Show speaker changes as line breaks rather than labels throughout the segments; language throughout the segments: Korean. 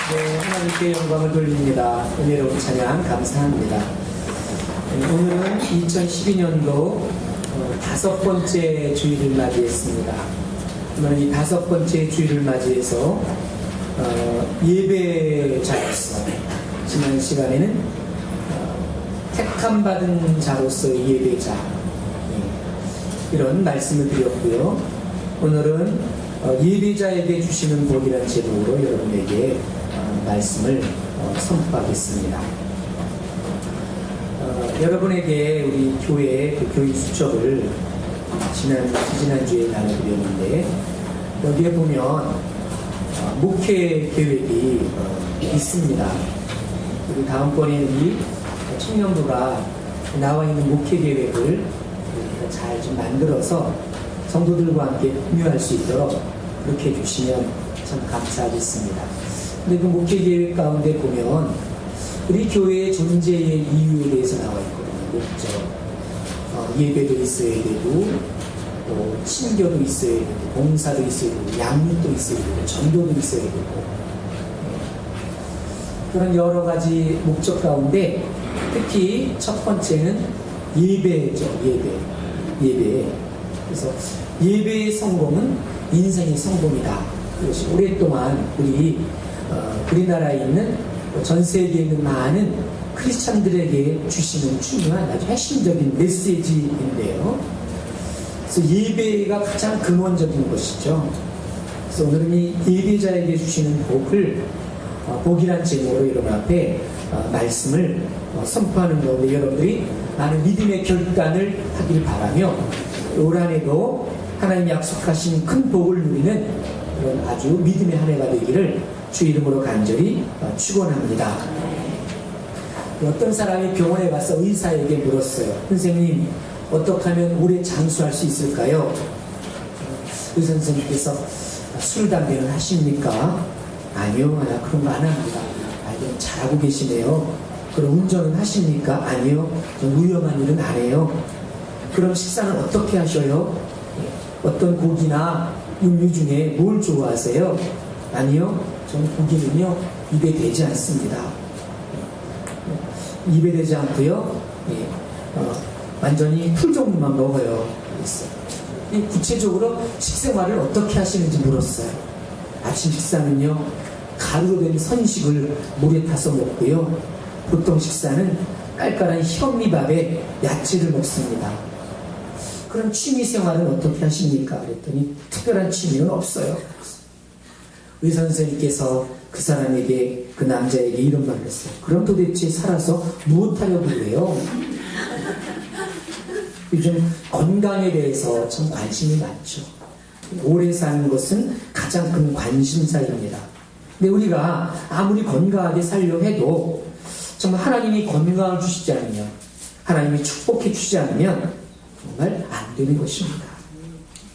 네, 하나님께 영광을 돌립니다. 은혜로운 찬양 감사합니다. 오늘은 2012년도 다섯 번째 주일을 맞이했습니다. 오늘은 이 다섯 번째 주일을 맞이해서 예배자로서 지난 시간에는 택함받은 자로서의 예배자 이런 말씀을 드렸고요. 오늘은 예배자에게 주시는 복이라는 제목으로 여러분에게 말씀을 선포하겠습니다. 여러분에게 우리 교회의 그 교인 수첩을 지난주에 나눠드렸는데 여기에 보면 목회 계획이 있습니다. 그리고 다음번에는 이 청년부가 나와 있는 목회 계획을 잘 좀 만들어서 성도들과 함께 공유할 수 있도록 그렇게 해주시면 참 감사하겠습니다. 근데 그 목회 계획 가운데 보면 우리 교회의 존재의 이유에 대해서 나와 있거든요. 목적, 예배도 있어야 되고 또 친교도 있어야 되고 봉사도 있어야 되고 양육도 있어야 되고 전도도 있어야 되고 그런 여러 가지 목적 가운데 특히 첫 번째는 예배죠. 예배. 그래서 예배의 성공은 인생의 성공이다. 그것이 오랫동안 우리나라에 있는 전 세계에 있는 많은 크리스찬들에게 주시는 중요한 아주 핵심적인 메시지인데요. 그래서 예배가 가장 근원적인 것이죠. 그래서 오늘은 이 예배자에게 주시는 복이란 제목으로 여러분 앞에 말씀을 선포하는 가운데 여러분들이 많은 믿음의 결단을 하길 바라며 올 한해도 하나님이 약속하신 큰 복을 누리는 그런 아주 믿음의 한 해가 되기를 주 이름으로 간절히 축원합니다. 어떤 사람이 병원에 가서 의사에게 물었어요. 선생님, 어떻게 하면 오래 장수할 수 있을까요? 의사 선생님께서 술, 담배는 하십니까? 아니요, 나 그런 거 안 합니다. 잘하고 계시네요. 그럼 운전은 하십니까? 아니요, 전 위험한 일은 안 해요. 그럼 식사는 어떻게 하셔요? 어떤 고기나 육류 중에 뭘 좋아하세요? 아니요, 저는 고기는요 입에 대지 않습니다. 입에 대지 않고요, 완전히 풀 종류만 먹어요. 구체적으로 식생활을 어떻게 하시는지 물었어요. 아침 식사는요 가루로 된 선식을 물에 타서 먹고요, 보통 식사는 깔깔한 희건미밥에 야채를 먹습니다. 그럼 취미생활은 어떻게 하십니까? 그랬더니 특별한 취미는 없어요. 의사 선생님께서 그 사람에게, 그 남자에게 이런 말을 했어요. 그럼 도대체 살아서 무엇하려고 그래요? 요즘 건강에 대해서 참 관심이 많죠. 오래 사는 것은 가장 큰 관심사입니다. 근데 우리가 아무리 건강하게 살려고 해도 정말 하나님이 건강을 주시지 않으면, 하나님이 축복해 주시지 않으면 정말 안 되는 것입니다.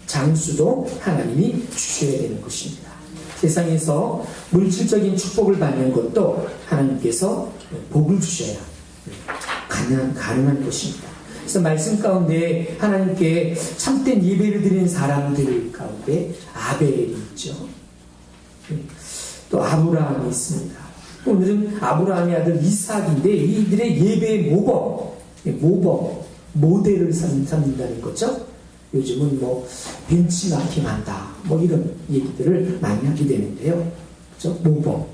장수도 하나님이 주셔야 되는 것입니다. 세상에서 물질적인 축복을 받는 것도 하나님께서 복을 주셔야 가능한 것입니다. 그래서 말씀 가운데 하나님께 참된 예배를 드리는 사람들 가운데 아벨이 있죠. 또 아브라함이 있습니다. 오늘은 아브라함의 아들 이삭인데 이들의 예배의 모델을 삼는다는 거죠. 요즘은 벤치마킹 한다, 이런 얘기들을 많이 하게 되는데요. 그죠? 모범.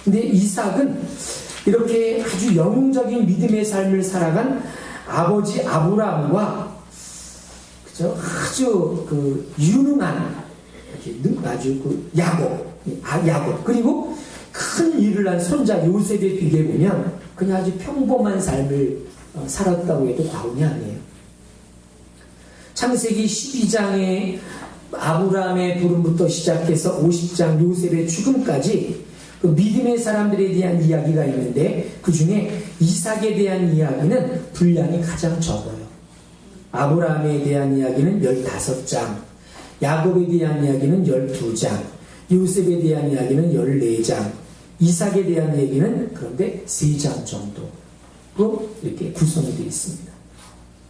근데 이삭은 이렇게 아주 영웅적인 믿음의 삶을 살아간 아버지 아브라함과, 그죠? 아주 유능한, 아주 야곱, 그리고 큰 일을 한 손자 요셉에 비교해보면 그냥 아주 평범한 삶을 살았다고 해도 과언이 아니에요. 창세기 12장의 아브라함의 부름부터 시작해서 50장 요셉의 죽음까지 그 믿음의 사람들에 대한 이야기가 있는데 그 중에 이삭에 대한 이야기는 분량이 가장 적어요. 아브라함에 대한 이야기는 15장, 야곱에 대한 이야기는 12장, 요셉에 대한 이야기는 14장, 이삭에 대한 얘기는 그런데 3장 정도로 이렇게 구성이 되어 있습니다.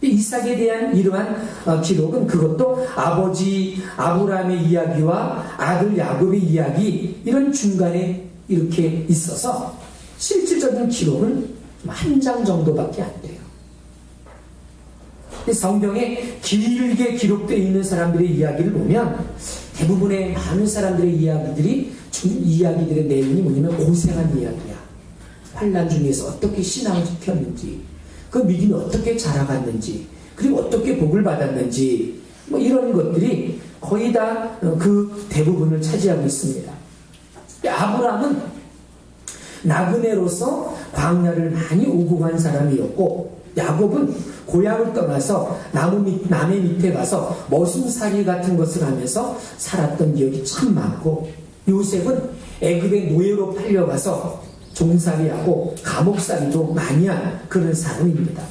이삭에 대한 이러한 기록은 그것도 아버지 아브라함의 이야기와 아들 야곱의 이야기, 이런 중간에 이렇게 있어서 실질적인 기록은 한 장 정도밖에 안 돼요. 성경에 길게 기록되어 있는 사람들의 이야기를 보면 대부분의 많은 사람들의 이야기들의 내용이 뭐냐면 고생한 이야기야. 환난 중에서 어떻게 신앙을 지켰는지, 그 믿음이 어떻게 자라갔는지, 그리고 어떻게 복을 받았는지, 뭐 이런 것들이 거의 다 그 대부분을 차지하고 있습니다. 아브라함은 나그네로서 광야를 많이 오고 간 사람이었고, 야곱은 고향을 떠나서 남의 밑에 가서 머슴살이 같은 것을 하면서 살았던 기억이 참 많고, 요셉은 애굽의 노예로 팔려가서 종살이하고 감옥살이도 많이 한 그런 사람입니다.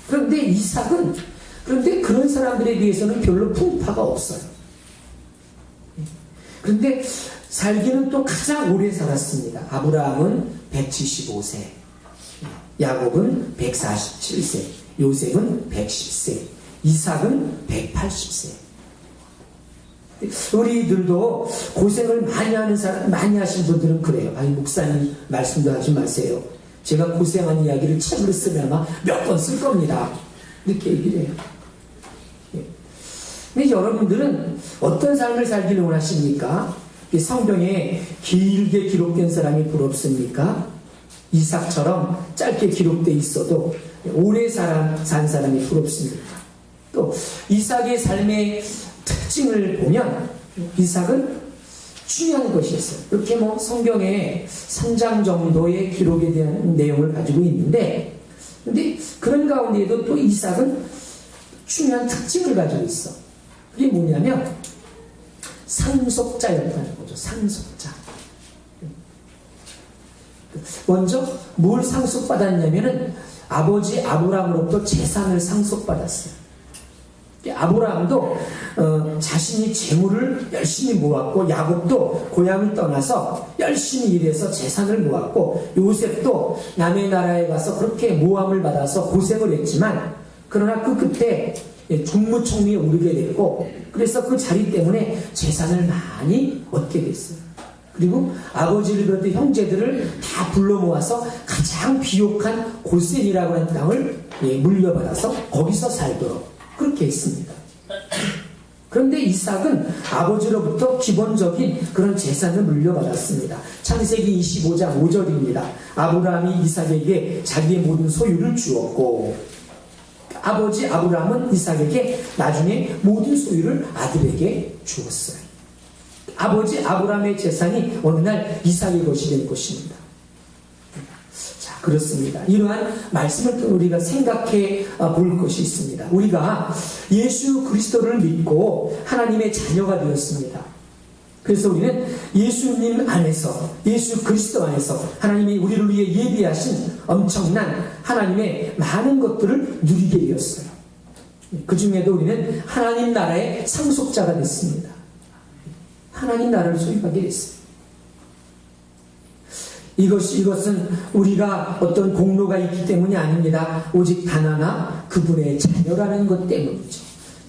그런데 이삭은 그런 사람들에 비해서는 별로 풍파가 없어요. 그런데 살기는 또 가장 오래 살았습니다. 아브라함은 175세, 야곱은 147세, 요셉은 110세, 이삭은 180세. 우리들도 고생을 많이 하신 분들은 그래요. 아니, 목사님 말씀도 하지 마세요. 제가 고생한 이야기를 책으로 쓰면 아마 몇 번 쓸 겁니다. 이렇게 얘기를 해요. 근데 여러분들은 어떤 삶을 살기를 원하십니까? 성경에 길게 기록된 사람이 부럽습니까? 이삭처럼 짧게 기록되어 있어도 오래 산 사람이 부럽습니다. 또 이삭의 삶의 특징을 보면 이삭은 중요한 것이 있어요. 이렇게 성경에 3장 정도의 기록에 대한 내용을 가지고 있는데, 근데 그런 가운데에도 또 이삭은 중요한 특징을 가지고 있어. 그게 뭐냐면 상속자였다는 거죠. 상속자. 먼저 뭘 상속받았냐면은 아버지 아브라함으로부터 재산을 상속받았어요. 아브라함도 자신이 재물을 열심히 모았고, 야곱도 고향을 떠나서 열심히 일해서 재산을 모았고, 요셉도 남의 나라에 가서 그렇게 모함을 받아서 고생을 했지만, 그러나 그 끝에 국무총리에 오르게 됐고, 그래서 그 자리 때문에 재산을 많이 얻게 됐어요. 그리고 아버지를 비롯해 형제들을 다 불러 모아서 가장 비옥한 고센이라고 하는 땅을 물려받아서 거기서 살도록 그렇게 했습니다. 그런데 이삭은 아버지로부터 기본적인 그런 재산을 물려받았습니다. 창세기 25장 5절입니다. 아브라함이 이삭에게 자기의 모든 소유를 주었고, 아버지 아브라함은 이삭에게 나중에 모든 소유를 아들에게 주었어요. 아버지 아브라함의 재산이 어느 날 이삭의 것이 된 것입니다. 자, 그렇습니다. 이러한 말씀을 또 우리가 생각해 볼 것이 있습니다. 우리가 예수 그리스도를 믿고 하나님의 자녀가 되었습니다. 그래서 우리는 예수님 안에서, 예수 그리스도 안에서 하나님이 우리를 위해 예비하신 엄청난 하나님의 많은 것들을 누리게 되었어요. 그 중에도 우리는 하나님 나라의 상속자가 됐습니다. 하나님 나라를 소유하게 됐어요. 이것은 우리가 어떤 공로가 있기 때문이 아닙니다. 오직 단 하나, 그분의 자녀라는 것 때문이죠.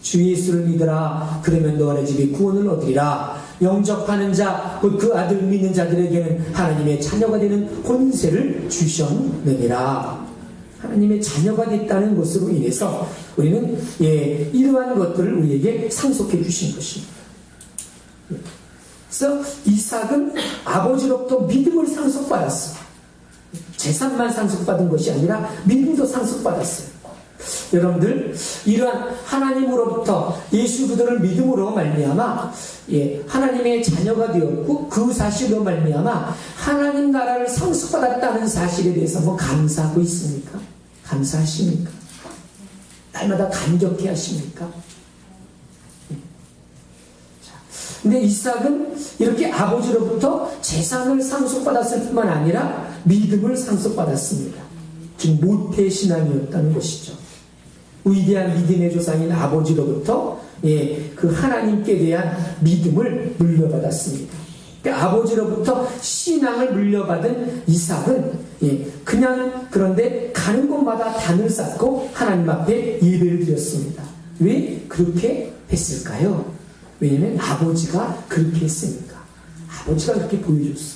주 예수를 믿으라, 그러면 너희 집이 구원을 얻으리라. 영접하는 자, 곧 그 아들 믿는 자들에게는 하나님의 자녀가 되는 권세를 주셨느니라. 하나님의 자녀가 됐다는 것으로 인해서 우리는 이러한 것들을 우리에게 상속해 주신 것입니다. 그래서 이삭은 아버지로부터 믿음을 상속받았어. 재산만 상속받은 것이 아니라 믿음도 상속받았어요. 여러분들, 이러한 하나님으로부터 예수 그리스도를 믿음으로 말미암아 하나님의 자녀가 되었고, 그 사실로 말미암아 하나님 나라를 상속받았다는 사실에 대해서 뭐 감사하고 있습니까? 감사하십니까? 날마다 감격해 하십니까? 근데 이삭은 이렇게 아버지로부터 재산을 상속받았을 뿐만 아니라 믿음을 상속받았습니다. 즉 모태신앙이었다는 것이죠. 위대한 믿음의 조상인 아버지로부터 그 하나님께 대한 믿음을 물려받았습니다. 그러니까 아버지로부터 신앙을 물려받은 이삭은 그런데 가는 곳마다 단을 쌓고 하나님 앞에 예배를 드렸습니다. 왜 그렇게 했을까요? 왜냐면 아버지가 그렇게 했으니까. 아버지가 그렇게 보여줬어요.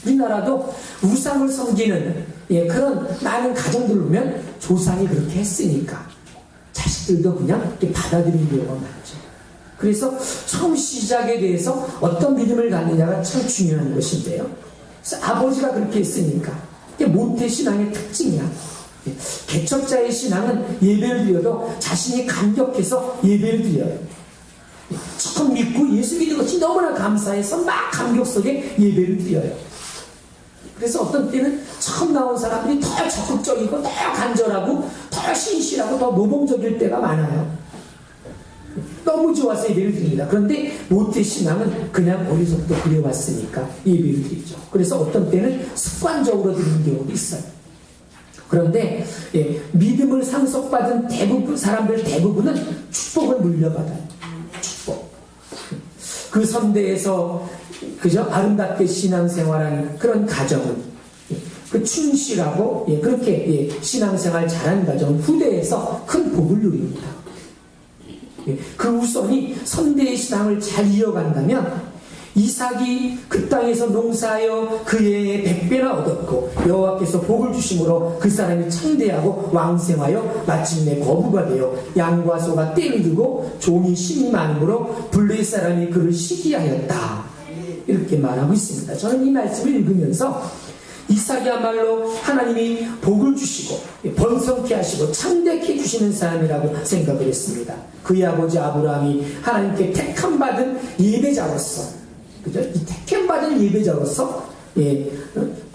우리나라도 우상을 섬기는 그런 많은 가정들 보면 조상이 그렇게 했으니까 자식들도 그냥 이렇게 받아들이는 경우가 많죠. 그래서 처음 시작에 대해서 어떤 믿음을 갖느냐가 참 중요한 것인데요. 그래서 아버지가 그렇게 했으니까 이게 모태신앙의 특징이야. 개척자의 신앙은 예배를 드려도 자신이 감격해서 예배를 드려요. 처음 믿고 예수 믿는 것이 너무나 감사해서 막 감격 속에 예배를 드려요. 그래서 어떤 때는 처음 나온 사람들이 더 적극적이고 더 간절하고 더 신실하고 더 모범적일 때가 많아요. 너무 좋아서 예배를 드립니다. 그런데 모태신앙은 그냥 어려서부터 그래왔으니까 예배를 드리죠. 그래서 어떤 때는 습관적으로 드리는 경우도 있어요. 그런데 믿음을 상속받은 대부분 사람들 대부분은 축복을 물려받아요. 축복. 그 선대에서 그저 아름답게 신앙생활하는 그런 가정은 그 충실하고 그렇게 신앙생활 잘하는 가정은 후대에서 큰 복을 누립니다. 그 우선이 선대의 신앙을 잘 이어간다면 이삭이 그 땅에서 농사하여 그의 100배나 얻었고 여호와께서 복을 주심으로 그 사람이 창대하고 왕생하여 마침내 거부가 되어 양과 소가 떼를 두고 종이 심이 많으므로 블레셋 사람이 그를 시기하였다. 이렇게 말하고 있습니다. 저는 이 말씀을 읽으면서 이삭이야말로 하나님이 복을 주시고 번성케 하시고 창대케 주시는 사람이라고 생각을 했습니다. 그의 아버지 아브라함이 하나님께 택함받은 예배자로서 그죠? 이 택함받은 예배자로서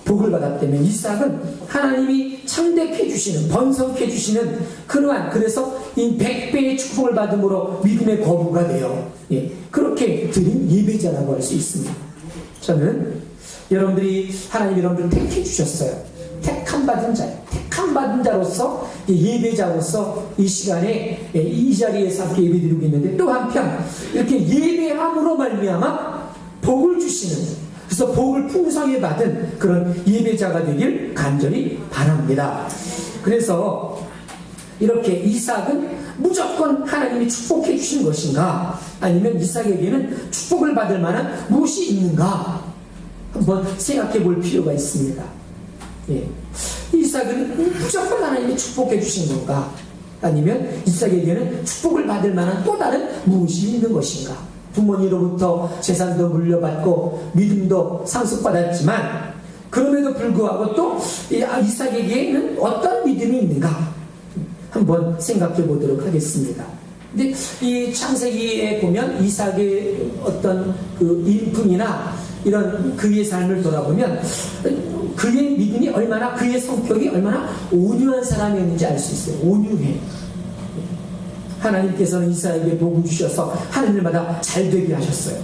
복을 받았다면 이삭은 하나님이 창대케 주시는 번성케 주시는 그러한 그래서 이 100배의 축복을 받음으로 믿음의 거부가 되어 그렇게 드린 예배자라고 할 수 있습니다. 저는 여러분들이 하나님 여러분들 택해 주셨어요. 택함받은 자, 택함받은 자로서 예배자로서 이 시간에 이 자리에서 함께 예배드리고 있는데 또 한편 이렇게 예배함으로 말미암아 복을 주시는 그래서 복을 풍성히 받은 그런 예배자가 되길 간절히 바랍니다. 그래서 이렇게 이삭은 무조건 하나님이 축복해 주신 것인가 아니면 이삭에게는 축복을 받을 만한 무엇이 있는가 한번 생각해 볼 필요가 있습니다. 이삭은 무조건 하나님이 축복해 주신 건가 아니면 이삭에게는 축복을 받을 만한 또 다른 무엇이 있는 것인가. 부모님으로부터 재산도 물려받고 믿음도 상속받았지만 그럼에도 불구하고 또 이삭에게는 어떤 믿음이 있는가 한번 생각해 보도록 하겠습니다. 근데 이 창세기에 보면 이삭의 어떤 그 인품이나 이런 그의 삶을 돌아보면 그의 믿음이 얼마나 그의 성격이 얼마나 온유한 사람이었는지 알 수 있어요. 온유해. 하나님께서는 이삭에게 복을 주셔서 하는 일마다 잘 되게 하셨어요.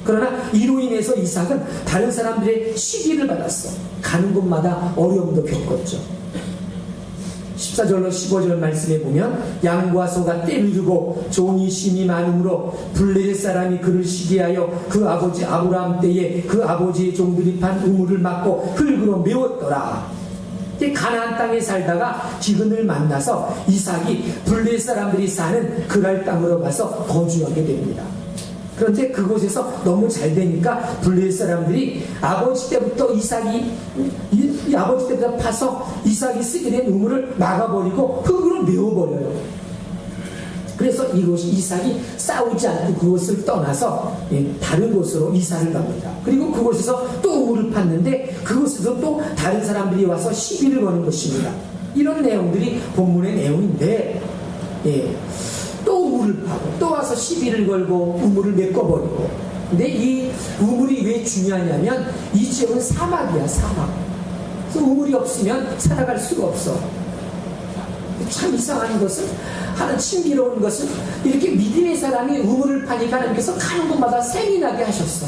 그러나 이로 인해서 이삭은 다른 사람들의 시기를 받았어. 가는 곳마다 어려움도 겪었죠. 14절로 15절 말씀에 보면 양과 소가 떼를 두고 종이 심이 많으므로 블레셋 사람이 그를 시기하여 그 아버지 아브라함 때에 그 아버지의 종들이 판 우물을 막고 흙으로 메웠더라. 가나안 땅에 살다가 기근을 만나서 이삭이 블레셋 사람들이 사는 그랄 땅으로 가서 거주하게 됩니다. 그런데 그곳에서 너무 잘 되니까 블레셋 사람들이 아버지 때부터 아버지 때부터 파서 이삭이 쓰게 된 우물을 막아버리고 흙으로 메워버려요. 그래서 이곳이 이삭이 싸우지 않고 그곳을 떠나서 다른 곳으로 이사를 갑니다. 그리고 그곳에서 또 우물을 팠는데 그곳에서 또 다른 사람들이 와서 시비를 거는 것입니다. 이런 내용들이 본문의 내용인데 또 우물을 파고 또 와서 시비를 걸고 우물을 메꿔버리고. 근데 이 우물이 왜 중요하냐면 이 지역은 사막이야. 사막. 그래서 우물이 없으면 살아갈 수가 없어. 참 이상한 것은 하는 신비로운 것은 이렇게 믿음의 사람이 우물을 파니까 하나님께서 가는 곳마다 샘이 나게 하셨어.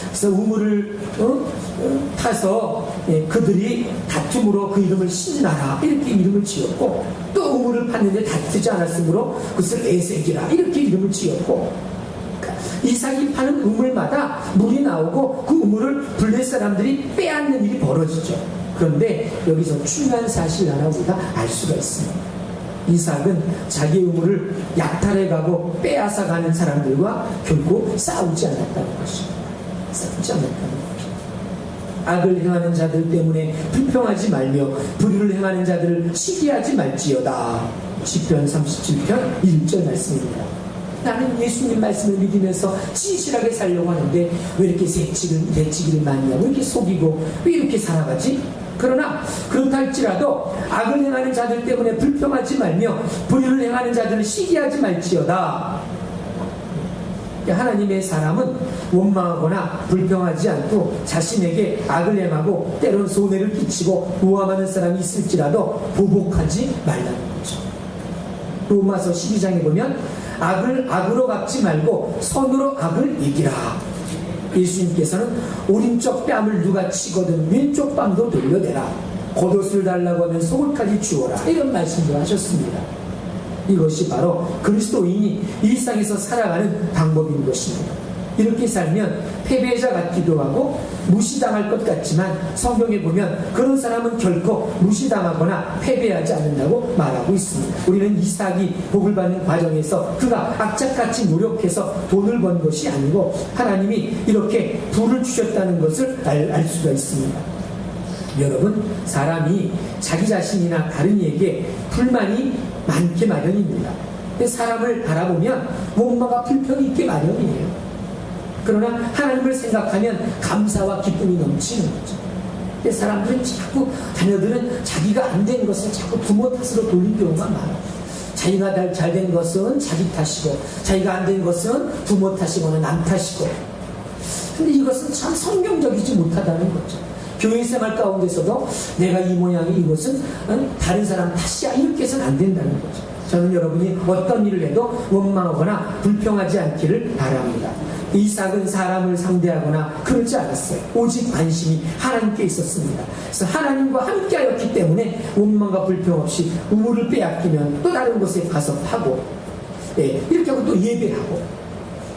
그래서 우물을 파서 그들이 다툼으로 그 이름을 신나라 이렇게 이름을 지었고 또 우물을 팠는데 다투지 않았으므로 그것을 에색이라 이렇게 이름을 지었고 이삭이 파는 우물마다 물이 나오고 그 우물을 블레셋 사람들이 빼앗는 일이 벌어지죠. 그런데 여기서 중요한 사실을 하나 우리가 알 수가 있습니다. 이삭은 자기의 우물을 약탈해가고 빼앗아가는 사람들과 결코 싸우지 않았다는 것입니다. 싸우지 않았다는 것입니다. 악을 행하는 자들 때문에 불평하지 말며 불의를 행하는 자들을 시기하지 말지어다. 시편 37편 1절 말씀입니다. 나는 예수님 말씀을 믿으면서 진실하게 살려고 하는데 왜 이렇게 대치기를 많이 하고 이렇게 속이고 왜 이렇게 살아가지? 그러나 그렇다 할지라도 악을 행하는 자들 때문에 불평하지 말며 불의를 행하는 자들을 시기하지 말지어다. 하나님의 사람은 원망하거나 불평하지 않고 자신에게 악을 행하고 때론 손해를 끼치고 모함하는 사람이 있을지라도 보복하지 말라는 거죠. 로마서 12장에 보면 악을 악으로 갚지 말고 선으로 악을 이기라. 예수님께서는 오른쪽 뺨을 누가 치거든 왼쪽 뺨도 돌려대라. 겉옷을 달라고 하면 속을까지 주어라. 이런 말씀도 하셨습니다. 이것이 바로 그리스도인이 일상에서 살아가는 방법인 것입니다. 이렇게 살면 패배자 같기도 하고 무시당할 것 같지만 성경에 보면 그런 사람은 결코 무시당하거나 패배하지 않는다고 말하고 있습니다. 우리는 이삭이 복을 받는 과정에서 그가 악착같이 노력해서 돈을 번 것이 아니고 하나님이 이렇게 부를 주셨다는 것을 알 수가 있습니다. 여러분, 사람이 자기 자신이나 다른 이에게 불만이 많게 마련입니다. 사람을 바라보면 원망과 불평이 있게 마련이에요. 그러나 하나님을 생각하면 감사와 기쁨이 넘치는 거죠. 사람들은 자꾸, 자녀들은 자기가 안 된 것을 자꾸 부모 탓으로 돌린 경우가 많아요. 자기가 잘 된 것은 자기 탓이고 자기가 안 된 것은 부모 탓이거나 남 탓이고. 근데 이것은 참 성경적이지 못하다는 거죠. 교회 생활 가운데서도 내가 이 모양이 이것은 다른 사람 탓이야 이렇게 해서는 안 된다는 거죠. 저는 여러분이 어떤 일을 해도 원망하거나 불평하지 않기를 바랍니다. 이삭은 사람을 상대하거나 그러지 않았어요. 오직 관심이 하나님께 있었습니다. 그래서 하나님과 함께하였기 때문에 원망과 불평 없이 우물을 빼앗기면 또 다른 곳에 가서 하고, 이렇게 하고 또 예배하고,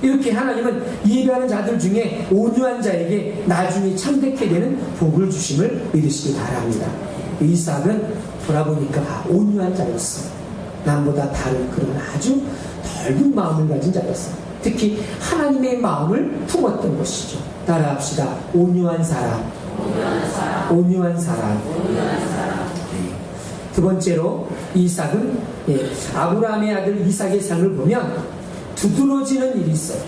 이렇게 하나님은 예배하는 자들 중에 온유한 자에게 나중에 창대케 되는 복을 주심을 믿으시기 바랍니다. 이삭은 돌아보니까 온유한 자였어요. 남보다 다른 그런 아주 넓은 마음을 가진 자였어요. 특히 하나님의 마음을 품었던 것이죠. 따라합시다. 온유한 사람. 온유한 사람. 두 번째로 이삭은 아브라함의 아들 이삭의 삶을 보면 두드러지는 일이 있어요.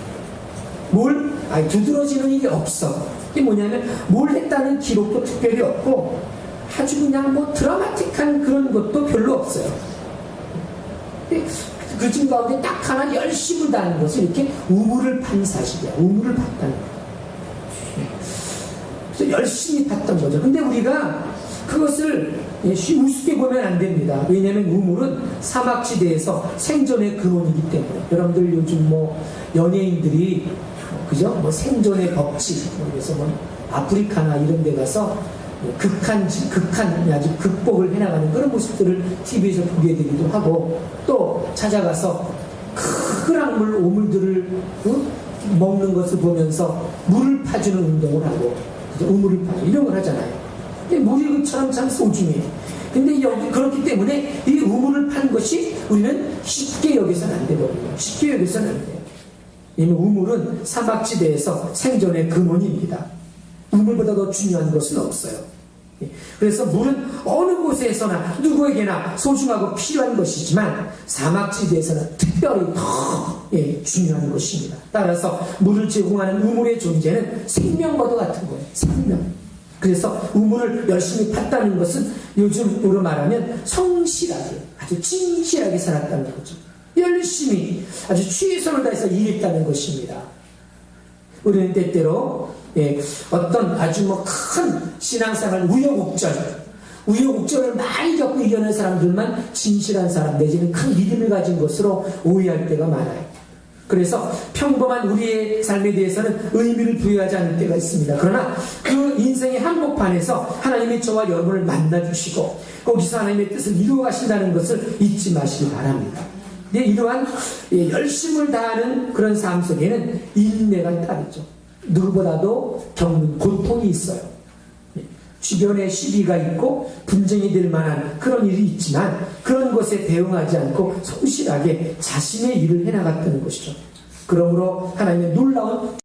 두드러지는 일이 없어. 이게 뭐냐면 뭘 했다는 기록도 특별히 없고 아주 그냥 뭐 드라마틱한 그런 것도 별로 없어요. 그 중 가운데 딱 하나 열심을 다하는 것은 이렇게 우물을 판 사실이야. 우물을 팠다는 거예요. 그래서 열심히 팠던 거죠. 근데 우리가 그것을 우습게 보면 안 됩니다. 왜냐하면 우물은 사막지대에서 생존의 근원이기 때문에. 여러분들 요즘 뭐 연예인들이 그죠? 뭐 생존의 법칙, 그래서 뭐 아프리카나 이런 데 가서 극한 아주 극복을 해나가는 그런 모습들을 TV에서 보게 되기도 하고, 또 찾아가서 큰 악물 오물들을 먹는 것을 보면서 물을 파주는 운동을 하고 우물을 파주 이런 걸 하잖아요. 근데 물이 그처럼 참 소중해요. 근데 여기 그렇기 때문에 이 우물을 판 것이 우리는 쉽게 여기서는 안 되거든요. 쉽게 여기서는 안 돼요. 왜냐면 우물은 사막지대에서 생존의 근원입니다. 우물보다 더 중요한 것은 없어요. 그래서 물은 어느 곳에서나 누구에게나 소중하고 필요한 것이지만 사막지대에서는 특별히 더 중요한 것입니다. 따라서 물을 제공하는 우물의 존재는 생명과도 같은 거예요. 생명. 그래서 우물을 열심히 팠다는 것은 요즘으로 말하면 성실하게, 아주 진실하게 살았다는 거죠. 열심히 아주 최선을 다해서 일했다는 것입니다. 우리는 때때로 어떤 아주 큰 신앙생활 우여곡절을 많이 겪고 이겨낸 사람들만 진실한 사람 내지는 큰 믿음을 가진 것으로 오해할 때가 많아요. 그래서 평범한 우리의 삶에 대해서는 의미를 부여하지 않을 때가 있습니다. 그러나 그 인생의 한복판에서 하나님이 저와 여러분을 만나주시고 거기서 하나님의 뜻을 이루어 가신다는 것을 잊지 마시기 바랍니다. 이러한 열심을 다하는 그런 삶 속에는 인내가 따르죠. 누구보다도 겪는 고통이 있어요. 주변에 시비가 있고 분쟁이 될 만한 그런 일이 있지만 그런 것에 대응하지 않고 성실하게 자신의 일을 해나갔다는 것이죠. 그러므로 하나님의 놀라운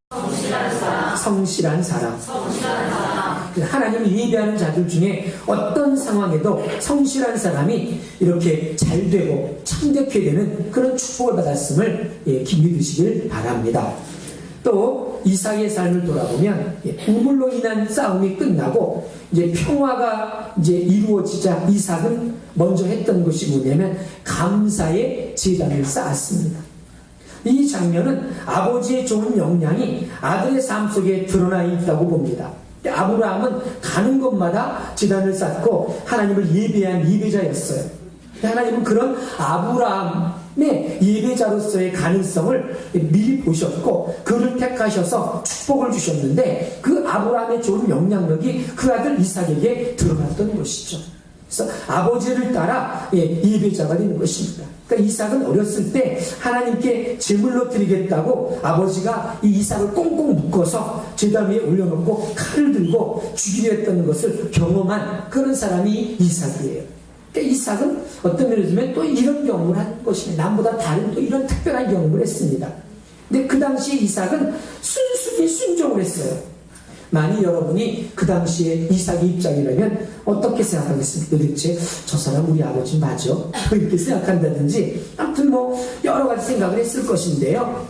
성실한 사람. 하나님을 예배하는 자들 중에 어떤 상황에도 성실한 사람이 이렇게 잘 되고 참되게 되는 그런 축복을 받았음을 깊이 믿으시길 바랍니다. 또 이삭의 삶을 돌아보면 우물로 인한 싸움이 끝나고 이제 평화가 이제 이루어지자 이삭은 먼저 했던 것이 뭐냐면 감사의 제단을 쌓았습니다. 이 장면은 아버지의 좋은 역량이 아들의 삶 속에 드러나 있다고 봅니다. 아브라함은 가는 곳마다 제단을 쌓고 하나님을 예배한 예배자였어요. 하나님은 그런 아브라함의 예배자로서의 가능성을 미리 보셨고 그를 택하셔서 축복을 주셨는데 그 아브라함의 좋은 영향력이 그 아들 이삭에게 들어갔던 것이죠. 그래서 아버지를 따라 예배자가 되는 것입니다. 그러니까 이삭은 어렸을 때 하나님께 제물로 드리겠다고 아버지가 이 이삭을 꽁꽁 묶어서 제단 위에 올려놓고 칼을 들고 죽이려 했던 것을 경험한 그런 사람이 이삭이에요. 그러니까 이삭은 어떤 면에서 보면 또 이런 경험을 한 것입니다. 남보다 다른 또 이런 특별한 경험을 했습니다. 근데 그 당시에 이삭은 순순히 순종을 했어요. 만일 여러분이 그 당시에 이삭의 입장이라면 어떻게 생각하겠습니까? 도대체 저 사람 우리 아버지 맞아? 이렇게 생각한다든지 아무튼 여러 가지 생각을 했을 것인데요.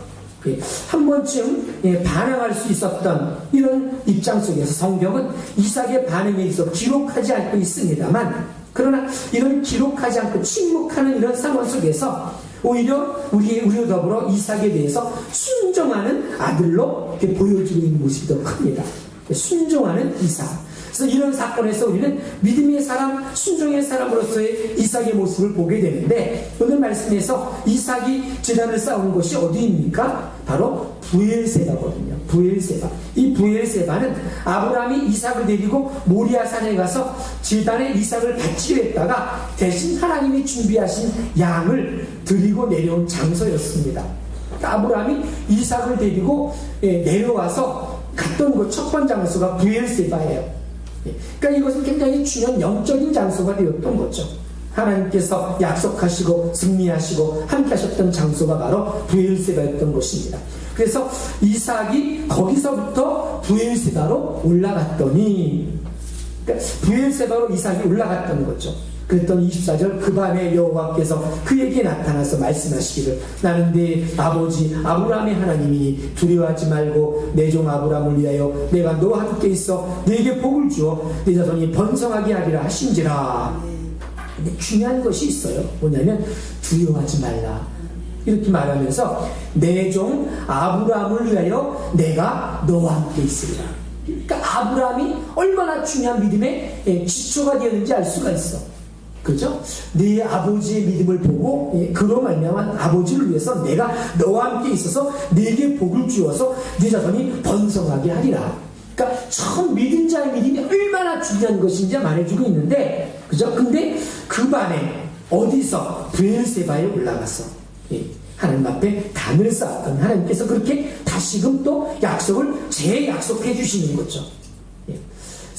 한 번쯤 반항할 수 있었던 이런 입장 속에서 성경은 이삭의 반응에 있어 기록하지 않고 있습니다만 그러나 이런 기록하지 않고 침묵하는 이런 상황 속에서 오히려 우리와 더불어 이삭에 대해서 순종하는 아들로 이렇게 보여지고 있는 모습이 더 큽니다. 순종하는 이삭. 그래서 이런 사건에서 우리는 믿음의 사람, 순종의 사람으로서의 이삭의 모습을 보게 되는데 오늘 말씀에서 이삭이 제단을 쌓은 곳이 어디입니까? 바로 브엘세바거든요. 브엘세바. 이 브엘세바는 아브라함이 이삭을 데리고 모리아산에 가서 제단에 이삭을 바치려 했다가 대신 하나님이 준비하신 양을 드리고 내려온 장소였습니다. 그러니까 아브라함이 이삭을 데리고 내려와서 갔던 곳 첫 번째 장소가 브엘세바예요. 그러니까 이것은 굉장히 중요한 영적인 장소가 되었던 거죠. 하나님께서 약속하시고 승리하시고 함께 하셨던 장소가 바로 브엘세바였던 것입니다. 그래서 이삭이 거기서부터 브엘세바로 올라갔더니 그러니까 브엘세바로 이삭이 올라갔던 거죠. 그랬더니 24절 그 밤에 여호와께서 그에게 나타나서 말씀하시기를 나는 네 아버지 아브라함의 하나님이니 두려워하지 말고 내 종 아브라함을 위하여 내가 너와 함께 있어 네게 복을 주어 네 자손이 번성하게 하리라 하신지라. 근데 중요한 것이 있어요. 뭐냐면 두려워하지 말라 이렇게 말하면서 내 종 아브라함을 위하여 내가 너와 함께 있으리라. 그러니까 아브라함이 얼마나 중요한 믿음의 기초가 되었는지 알 수가 있어. 그렇죠? 네 아버지의 믿음을 보고 그로 말미암아 아버지를 위해서 내가 너와 함께 있어서 네게 복을 주어서 네 자손이 번성하게 하리라. 그러니까 처음 믿은 자의 믿음이 얼마나 중요한 것인지 말해주고 있는데, 그죠? 근데 그 밤에 어디서 브엘세바에 올라가서 하나님 앞에 단을 쌓았던 하나님께서 그렇게 다시금 또 약속을 재약속해 주시는 거죠.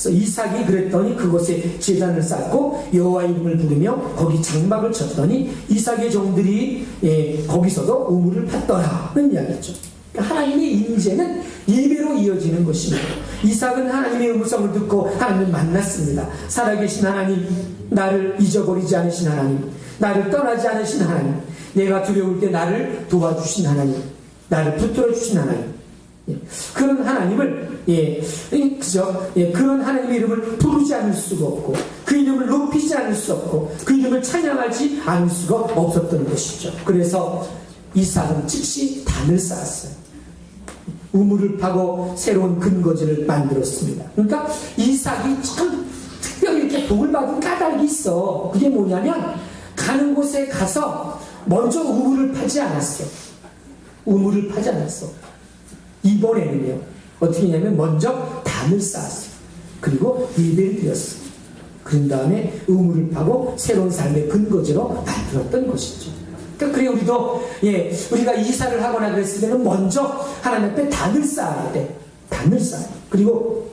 그래서 이삭이 그랬더니 그곳에 제단을 쌓고 여호와 이름을 부르며 거기 장막을 쳤더니 이삭의 종들이 거기서도 우물을 팠더라는 이야기죠. 그러니까 하나님의 임재는 예배로 이어지는 것입니다. 이삭은 하나님의 음성을 듣고 하나님을 만났습니다. 살아계신 하나님, 나를 잊어버리지 않으신 하나님, 나를 떠나지 않으신 하나님, 내가 두려울 때 나를 도와주신 하나님, 나를 붙들어 주신 하나님, 그런 하나님을 그죠? 그런 하나님의 이름을 부르지 않을 수가 없고 그 이름을 높이지 않을 수 없고 그 이름을 찬양하지 않을 수가 없었던 것이죠. 그래서 이삭은 즉시 단을 쌓았어요. 우물을 파고 새로운 근거지를 만들었습니다. 그러니까 이삭이 참 특별히 이렇게 복을 받은 까닭이 있어. 그게 뭐냐면 가는 곳에 가서 먼저 우물을 파지 않았어. 우물을 파지 않았어. 이번에는요 어떻게 했냐면 먼저 단을 쌓았어요. 그리고 예배를 드렸어요. 그런 다음에 우물을 파고 새로운 삶의 근거지로 만들었던 것이죠. 그러니까 그래 우리도 우리가 이사를 하거나 그랬을 때는 먼저 하나님 앞에 단을 쌓아야 돼. 단을 쌓아요. 그리고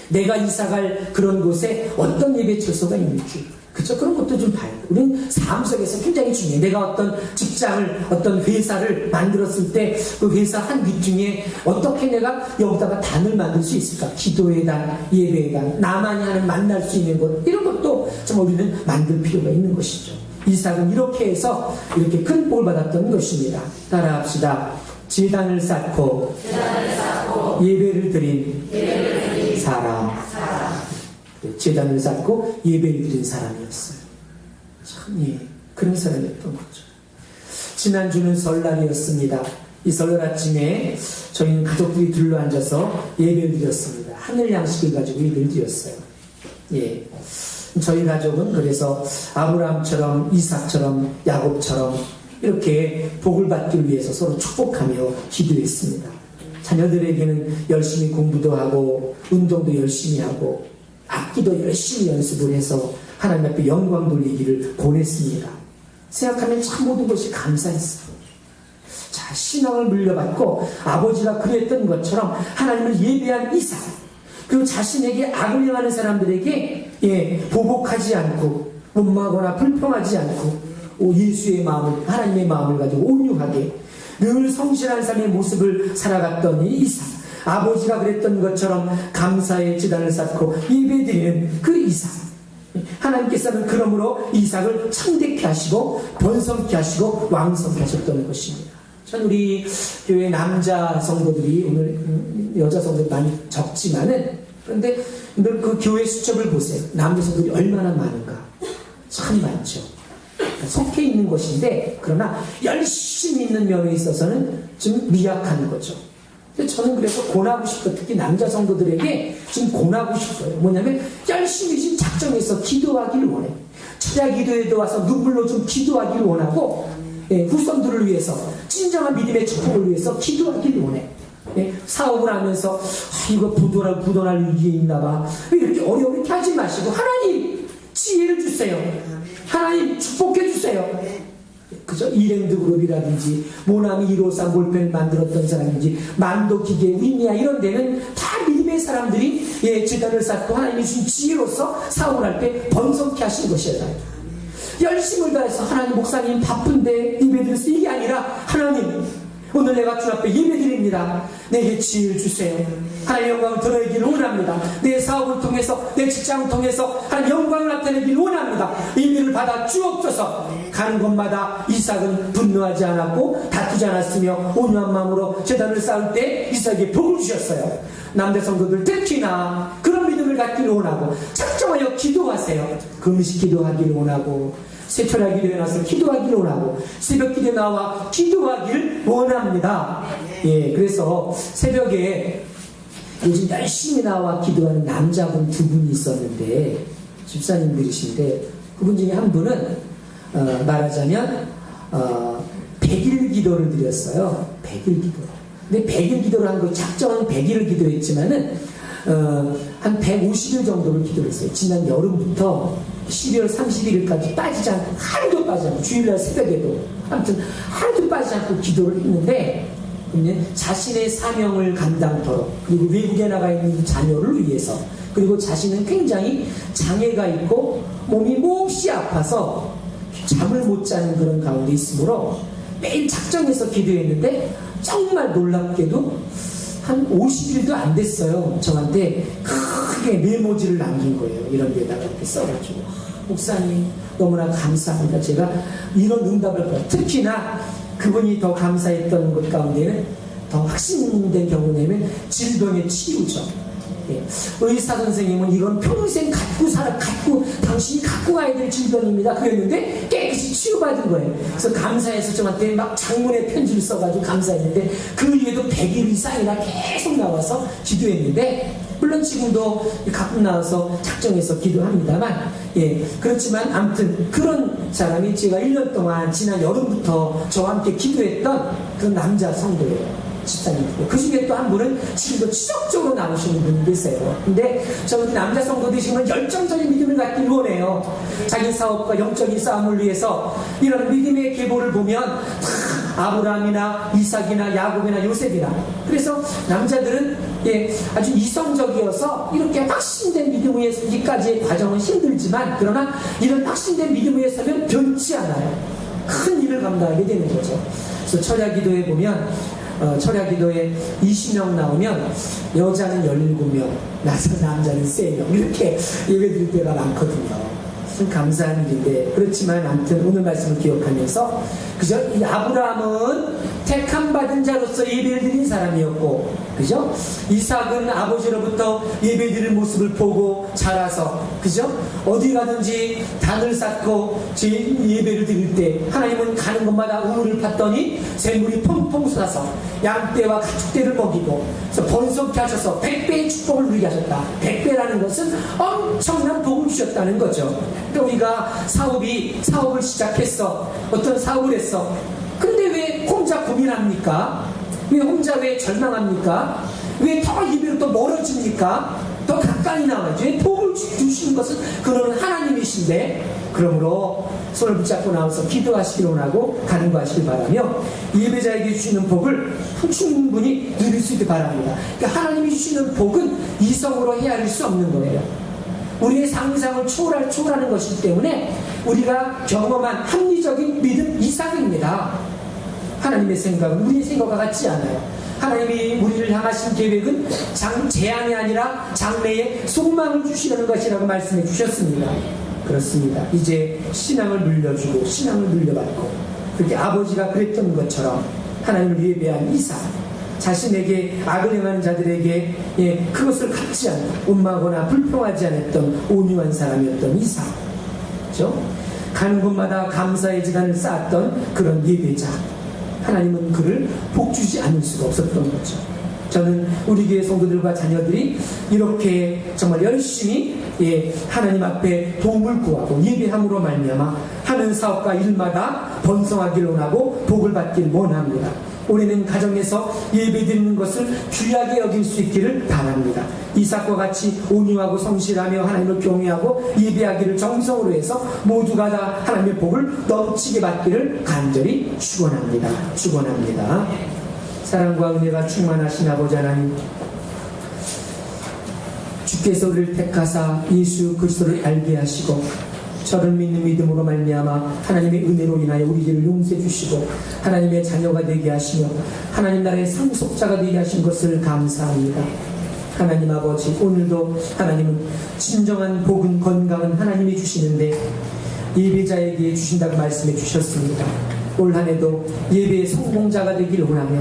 내가 이사갈 그런 곳에 어떤 예배 처소가 있는지 그쵸? 그런 것도 좀 봐야 돼. 우리는 삶 속에서 굉장히 중요해. 내가 어떤 직장을, 어떤 회사를 만들었을 때 그 회사 한 위중에 어떻게 내가 여기다가 단을 만들 수 있을까? 기도의 단, 예배의 단, 나만이 하는 만날 수 있는 것, 이런 것도 좀 우리는 만들 필요가 있는 것이죠. 이삭은 이렇게 해서 이렇게 큰 복을 받았던 것입니다. 따라합시다. 제단을 쌓고 예배를 드린 사람. 제단을 쌓고 예배를 드린 사람이었어요. 참, 예, 그런 사람이었던 거죠. 지난주는 설날이었습니다. 이 설날 아침에 저희는 가족들이 둘러앉아서 예배를 드렸습니다. 하늘 양식을 가지고 예배를 드렸어요. 예. 저희 가족은 그래서 아브라함처럼, 이삭처럼, 야곱처럼 이렇게 복을 받기 위해서 서로 축복하며 기도했습니다. 자녀들에게는 열심히 공부도 하고 운동도 열심히 하고 악기도 열심히 연습을 해서 하나님 앞에 영광 돌리기를 권했습니다. 생각하면 참 모든 것이 감사했어요. 자, 신앙을 물려받고 아버지가 그랬던 것처럼 하나님을 예배한 이삭, 그리고 자신에게 악을 행하는 사람들에게 보복하지 않고 원망하거나 불평하지 않고 예수의 마음을, 하나님의 마음을 가지고 온유하게 늘 성실한 삶의 모습을 살아갔던 이 이삭, 아버지가 그랬던 것처럼 감사의 제단을 쌓고 예배드리는 그 이삭, 하나님께서는 그러므로 이삭을 창대케 하시고 번성케 하시고 왕성케 하셨던 것입니다. 전 우리 교회 남자 성도들이 오늘 여자 성도들이 많이 적지만은, 그런데 늘 그 교회 수첩을 보세요. 남자 성도들이 얼마나 많은가. 참 많죠. 속해 있는 것인데, 그러나 열심히 있는 면에 있어서는 좀 미약한 거죠. 저는 그래서 권하고 싶어요. 특히 남자 성도들에게 좀 권하고 싶어요. 뭐냐면 열심히 지금 작정해서 기도하기를 원해. 철야 기도에도 와서 눈물로 좀 기도하기를 원하고, 후손들을 위해서 진정한 믿음의 축복을 위해서 기도하기를 원해. 사업을 하면서 이거 부도날 위기에 있나봐, 이렇게 어렵게 하지 마시고 하나님 지혜를 주세요. 하나님 축복해 주세요. 그죠? 이랜드 그룹이라든지 모나미 153 볼펜을 만들었던 사람인지 만도기계, 위미아 이런 데는 다 믿음의 사람들이 제단을 쌓고 하나님이 주신 지혜로서 사업을 할 때 번성케 하신 것이었다. 열심을 다해서 하나님, 목사님 바쁜데 예배드렸어요, 이게 아니라 하나님 오늘 내가 주 앞에 예배드립니다. 내게 지혜를 주세요. 하나님 영광을 드러내기를 원합니다. 내 사업을 통해서, 내 직장을 통해서 하나님 영광을 나타내기를 원합니다. 임의를 받아 주옵소서. 가는 곳마다 이삭은 분노하지 않았고 다투지 않았으며 온유한 마음으로 제단을 쌓을 때 이삭에게 복을 주셨어요. 남자 성도들 특히나 그런 믿음을 갖기를 원하고 작정하여 기도하세요. 금식 기도하기를 원하고 새철야 기도에 나서 기도하기를 원하고 새벽 기도에 나와 기도하기를 원합니다. 그래서 새벽에 요즘 열심히 나와 기도하는 남자분 두 분이 있었는데, 집사님들이신데, 그분 중에 한 분은 말하자면 100일 기도를 드렸어요. 100일 기도. 근데 100일 기도를 한 거, 작정은 100일을 기도했지만은 한 150일 정도를 기도했어요. 지난 여름부터 12월 31일까지 빠지지 않고, 하루도 빠지지 않고, 주일날 새벽에도 아무튼 하루도 빠지지 않고 기도를 했는데, 자신의 사명을 감당토록, 그리고 외국에 나가 있는 자녀를 위해서, 그리고 자신은 굉장히 장애가 있고 몸이 몹시 아파서 잠을 못 자는 그런 가운데 있으므로 매일 작정해서 기도했는데, 정말 놀랍게도 한 50일도 안 됐어요. 저한테 크게 메모지를 남긴 거예요. 이런 데다가 이렇게 써가지고, 목사님 너무나 감사합니다. 제가 이런 응답을 받아요. 특히나 그분이 더 감사했던 것 가운데는 더 확신된 경우냐면 질병의 치유죠. 의사 선생님은 이건 평생 당신이 갖고 가야 될 질병입니다. 그랬는데 깨끗이 치유받은 거예요. 그래서 감사해서 저한테 막 장문의 편지를 써가지고 감사했는데, 그 이후에도 100일 이상이나 계속 나와서 기도했는데, 물론 지금도 가끔 나와서 작정해서 기도합니다만, 그렇지만 아무튼 그런 사람이 제가 1년 동안 지난 여름부터 저와 함께 기도했던 그 남자 성도예요. 집사님. 그 중에 또 한 분은 지금도 지속적으로 나오시는 분이 계세요. 근데 저는 남자 성도 되시면 열정적인 믿음을 갖길 원해요. 자기 사업과 영적인 싸움을 위해서 이런 믿음의 계보를 보면 다 아브라함이나 이삭이나 야곱이나 요셉이나. 그래서 남자들은 아주 이성적이어서 이렇게 확신된 믿음 위에 서기까지의 과정은 힘들지만, 그러나 이런 확신된 믿음 위에 서면 변치 않아요. 큰 일을 감당하게 되는 거죠. 그래서 철야기도에 보면 철야기도에 20명 나오면 여자는 17명, 남자는 3명 이렇게 예배드릴 때가 많거든요. 참 감사한 일인데, 그렇지만 아무튼 오늘 말씀을 기억하면서 그죠? 이 아브라함은 택함 받은 자로서 예배를 드린 사람이었고, 그죠? 이삭은 아버지로부터 예배 드릴 모습을 보고 자라서, 그죠? 어디 가든지 단을 쌓고 예배를 드릴 때 하나님은 가는 곳마다 우물을 팠더니 샘물이 펑펑 쏟아서 양떼와 가축떼를 먹이고, 그래서 번성케 하셔서 100배의 축복을 누리게 하셨다. 100배라는 것은 엄청난 복을 주셨다는 거죠. 그러니까 우리가 사업을 시작했어. 어떤 사업을 했어. 근데 왜 혼자 고민합니까? 왜 절망합니까? 왜 더 예배로 또 멀어집니까? 더 가까이 나와야죠. 복을 주시는 것은 그는 하나님이신데, 그러므로 손을 붙잡고 나와서 기도하시기를 원하고 가는 거 하시길 바라며, 예배자에게 주시는 복을 충분히 누릴 수 있길 바랍니다. 그러니까 하나님이 주시는 복은 이성으로 헤아릴 수 없는 거예요. 우리의 상상을 초월하는 것이기 때문에 우리가 경험한 합리적인 믿음 이상입니다. 하나님의 생각은 우리의 생각과 같지 않아요. 하나님이 우리를 향하신 계획은 재앙이 아니라 장래에 소망을 주시려는 것이라고 말씀해 주셨습니다. 그렇습니다. 이제 신앙을 물려주고 신앙을 물려받고, 그렇게 아버지가 그랬던 것처럼 하나님을 예배한 이삭, 자신에게 악을 행하는 자들에게 그것을 갚지 않고 원망하거나 불평하지 않았던 온유한 사람이었던 이삭, 그렇죠? 가는 곳마다 감사의 지단을 쌓았던 그런 예배자, 하나님은 그를 복주지 않을 수가 없었던 거죠. 저는 우리 교회 성도들과 자녀들이 이렇게 정말 열심히 하나님 앞에 도움을 구하고 예배함으로 말미암아 하는 사업과 일마다 번성하기를 원하고 복을 받기를 원합니다. 올해는 가정에서 예배드리는 것을 귀하게 여길 수 있기를 바랍니다. 이삭과 같이 온유하고 성실하며 하나님을 경외하고 예배하기를 정성으로 해서 모두가 다 하나님의 복을 넘치게 받기를 간절히 축원합니다. 사랑과 은혜가 충만하신 아버지 하나님, 주께서 우리를 택하사 예수 그리스도를 알게 하시고 저를 믿는 믿음으로 말미암아 하나님의 은혜로 인하여 우리 죄를 용서해 주시고 하나님의 자녀가 되게 하시며 하나님 나라의 상속자가 되게 하신 것을 감사합니다. 하나님 아버지, 오늘도 하나님은 진정한 복은 건강은 하나님이 주시는데 예배자에게 주신다고 말씀해 주셨습니다. 올 한 해도 예배의 성공자가 되기를 원하며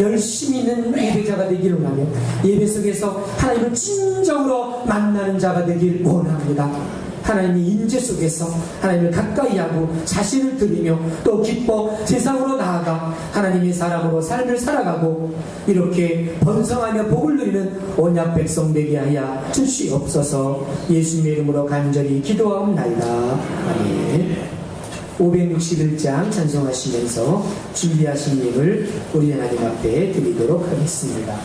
열심히 있는 예배자가 되기를 원하며 예배 속에서 하나님을 진정으로 만나는 자가 되기를 원합니다. 하나님의 임재 속에서 하나님을 가까이 하고 자신을 드리며 또 기뻐 세상으로 나아가 하나님의 사람으로 삶을 살아가고 이렇게 번성하며 복을 누리는 언약 백성 되게 하여 주시옵소서. 예수님의 이름으로 간절히 기도하옵나이다. 아멘. 561장 찬송하시면서 준비하신 예물 우리 하나님 앞에 드리도록 하겠습니다.